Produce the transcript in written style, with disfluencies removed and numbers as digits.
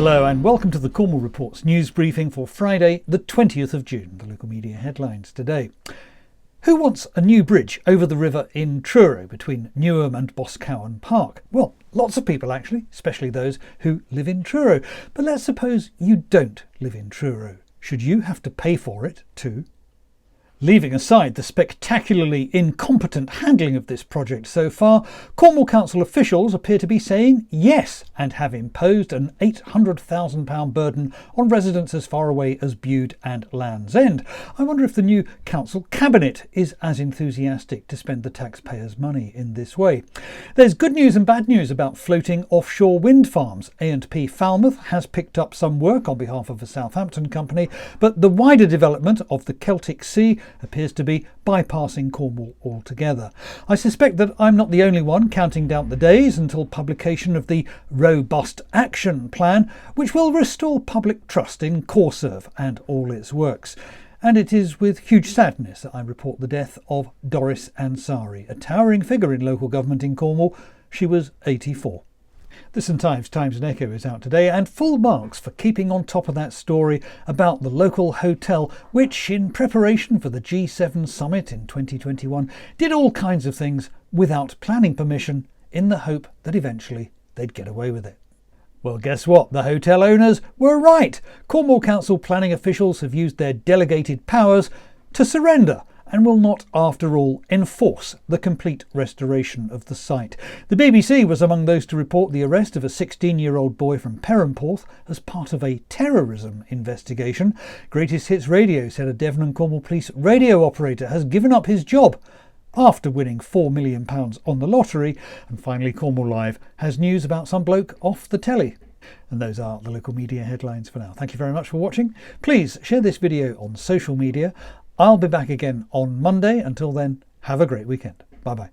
Hello and welcome to the Cornwall Reports news briefing for Friday the 20th of June. The local media headlines today. Who wants a new bridge over the river in Truro between Newham and Boscawen Park? Well, lots of people actually, especially those who live in Truro. But let's suppose you don't live in Truro. Should you have to pay for it too? Leaving aside the spectacularly incompetent handling of this project so far, Cornwall Council officials appear to be saying yes and have imposed an £800,000 burden on residents as far away as Bude and Land's End. I wonder if the new council cabinet is as enthusiastic to spend the taxpayers' money in this way. There's good news and bad news about floating offshore wind farms. A&P Falmouth has picked up some work on behalf of a Southampton company, but the wider development of the Celtic Sea appears to be bypassing Cornwall altogether. I suspect that I'm not the only one counting down the days until publication of the Robust Action Plan, which will restore public trust in Corserve and all its works. And it is with huge sadness that I report the death of Doris Ansari, a towering figure in local government in Cornwall. She was 84. The St Ives Times and Echo is out today, and full marks for keeping on top of that story about the local hotel, which, in preparation for the G7 summit in 2021, did all kinds of things without planning permission in the hope that eventually they'd get away with it. Well, guess what? The hotel owners were right. Cornwall Council planning officials have used their delegated powers to surrender and will not, after all, enforce the complete restoration of the site. The BBC was among those to report the arrest of a 16-year-old boy from Perranporth as part of a terrorism investigation. Greatest Hits Radio said a Devon and Cornwall Police radio operator has given up his job after winning £4 million on the lottery. And finally, Cornwall Live has news about some bloke off the telly. And those are the local media headlines for now. Thank you very much for watching. Please share this video on social media. I'll be back again on Monday. Until then, have a great weekend. Bye-bye.